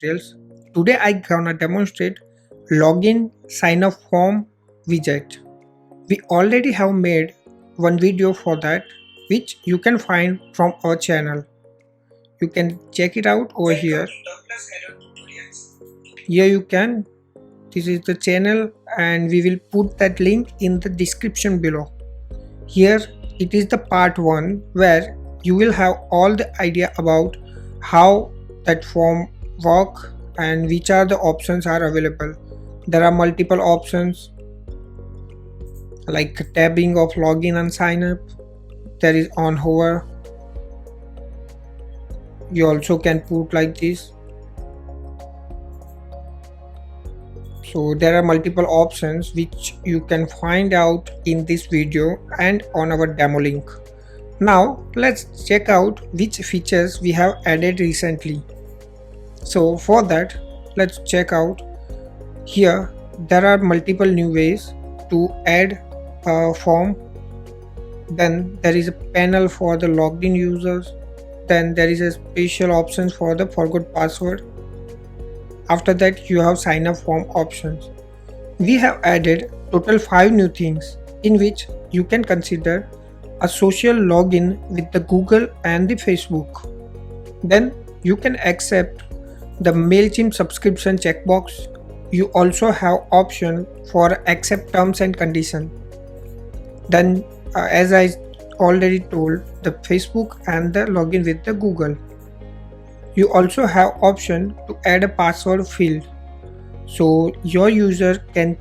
tutorials. Today I gonna demonstrate login sign up form widget. We already have made one video for that which you can find from our channel. You can check it out over here. Here you can, this is the channel and we will put that link in the description below. Here it is the part 1 where you will have all the idea about how that form work and which are the options are available. There are multiple options like tabbing of login and sign up. There is on hover. You also can put like this. So there are multiple options which you can find out in this video and on our demo link. Now let's check out which features we have added recently. So for that, let's check out. Here there are multiple new ways to add a form. Then there is a panel for the logged in users. Then there is a special option for the forgot password. After that you have sign up form options. We have added total 5 new things in which you can consider a social login with the Google and the Facebook. Then you can accept the MailChimp subscription checkbox. You also have option for accept terms and condition. Then as I already told, the Facebook and the login with the Google. You also have option to add a password field, so your user can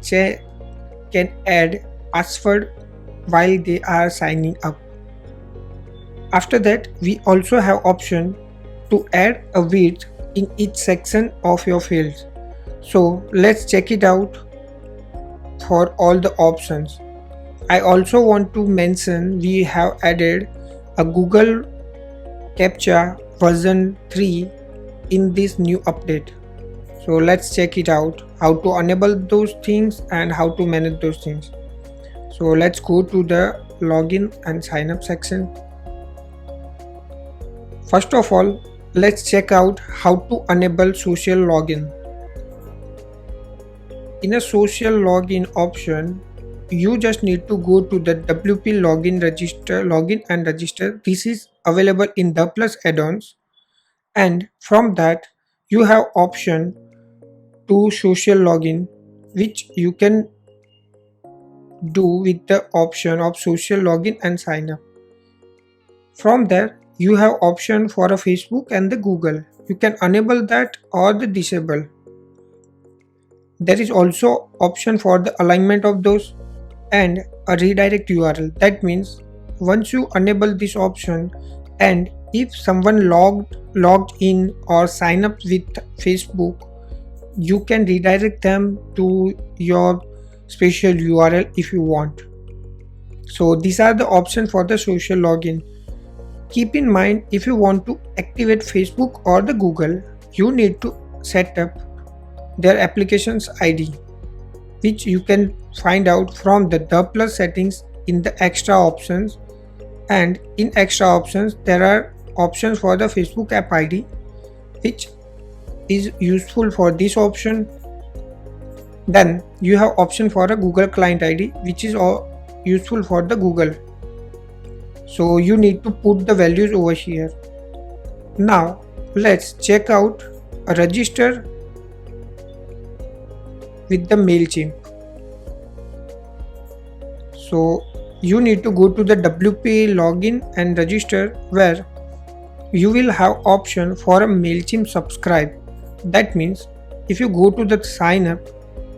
add password while they are signing up. After that, we also have option to add a width in each section of your fields. So let's check it out for all the options. I also want to mention we have added a Google CAPTCHA version 3 in this new update. So let's check it out, how to enable those things and how to manage those things. So let's go to the login and sign up section. First of all, let's check out how to enable social login. In a social login option, you just need to go to the WP login and register. This is available in the Plus add-ons, and from that you have option to social login, which you can do with the option of social login and sign up. From there you have option for a Facebook and the Google. You can enable that or the disable. There is also option for the alignment of those and a redirect URL. That means once you enable this option, and if someone logged in or sign up with Facebook, you can redirect them to your special URL if you want. So these are the options for the social login. Keep in mind, if you want to activate Facebook or the Google, you need to set up their application's ID, which you can find out from the Plus settings in the extra options. And in extra options there are options for the Facebook app ID, which is useful for this option. Then you have option for a Google client ID, which is useful for the Google. So you need to put the values over here. Now let's check out a register with the MailChimp. So you need to go to the WP login and register, where you will have option for a MailChimp subscribe. That means if you go to the sign up,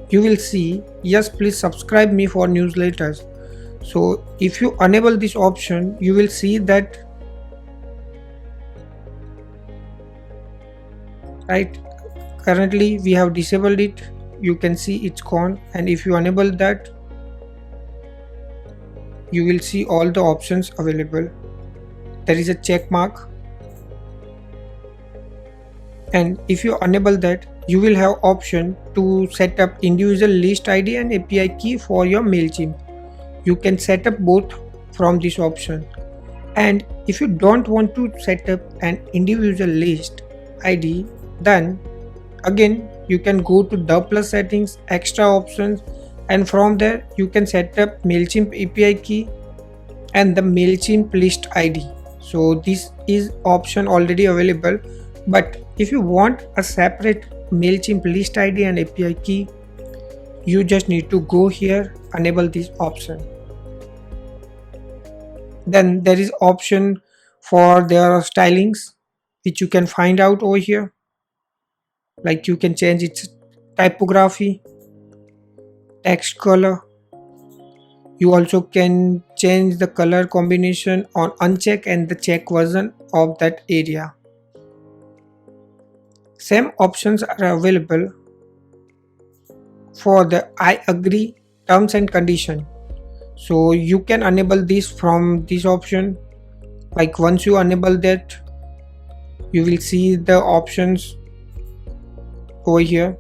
you will see yes, please subscribe me for newsletters. So if you enable this option, you will see that, right, currently we have disabled it. You can see it's gone, and if you enable that, you will see all the options available. There is a check mark, and if you enable that, you will have option to set up individual list ID and API key for your MailChimp. You can set up both from this option. And if you don't want to set up an individual list ID, then Again, you can go to the plus settings, extra options, and from there you can set up MailChimp API key and the MailChimp list ID. So this is option already available, but if you want a separate MailChimp list ID and API key, you just need to go here, enable this option. Then there is option for their stylings, which you can find out over here. Like you can change its typography, text color. You also can change the color combination on uncheck and the check version of that area. Same options are available for the I agree terms and condition. So you can enable this from this option. Like once you enable that, you will see the options over here.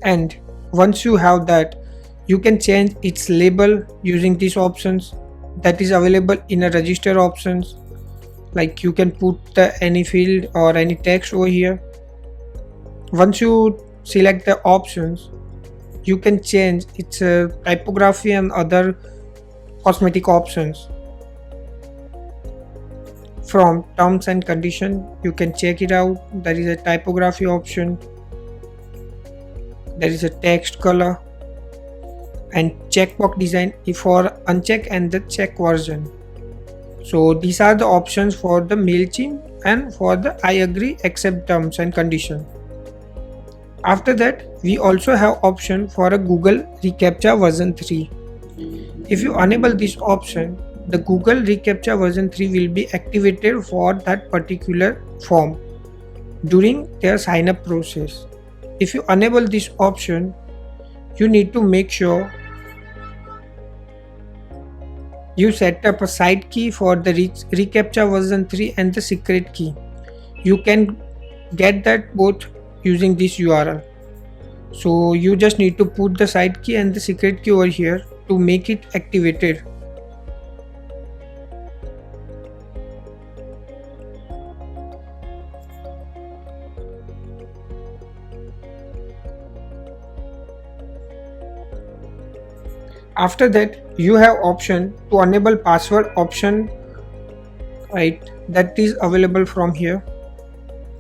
And once you have that, you can change its label using these options that is available in a register options. Like you can put any field or any text over here. Once you select the options, you can change its typography and other cosmetic options. From terms and condition, you can check it out. There is a typography option, there is a text color, and checkbox design for uncheck and the check version. So these are the options for the MailChimp and for the I agree accept terms and condition. After that, we also have option for a Google ReCaptcha version 3. If you enable this option, the Google ReCaptcha version 3 will be activated for that particular form during their sign up process. If you enable this option, you need to make sure you set up a side key for the ReCaptcha version 3 and the secret key. You can get that both using this URL. So you just need to put the side key and the secret key over here to make it activated. After that, you have option to enable password option, right? That is available from here.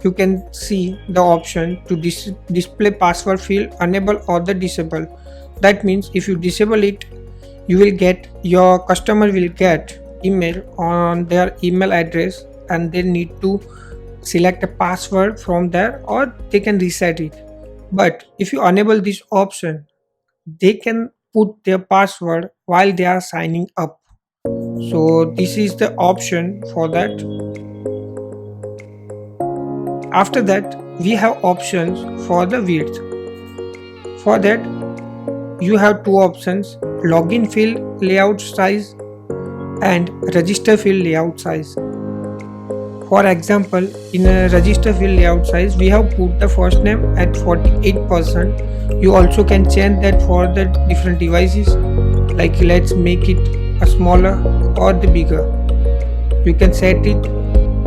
You can see the option to display password field enable or the disable. That means if you disable it, you will get, your customer will get email on their email address and they need to select a password from there or they can reset it. But if you enable this option, they can put their password while they are signing up. So this is the option for that. After that, we have options for the width. For that, you have two options: login field layout size and register field layout size. For example, in a register field layout size, we have put the first name at 48%. You also can change that for the different devices. Like let's make it a smaller or the bigger. You can set it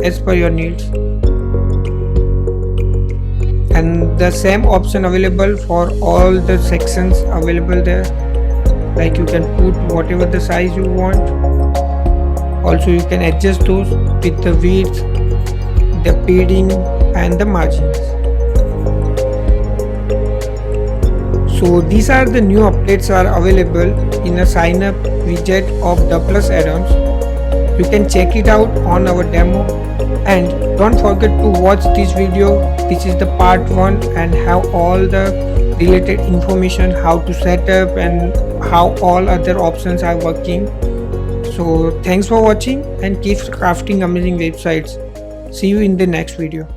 as per your needs. And the same option available for all the sections available there. Like you can put whatever the size you want. Also you can adjust those with the width, the padding and the margins. So these are the new updates are available in a sign up widget of the Plus add-ons. You can check it out on our demo, and don't forget to watch this video. This is the part 1 and have all the related information, how to set up and how all other options are working. So thanks for watching and keep crafting amazing websites. See you in the next video.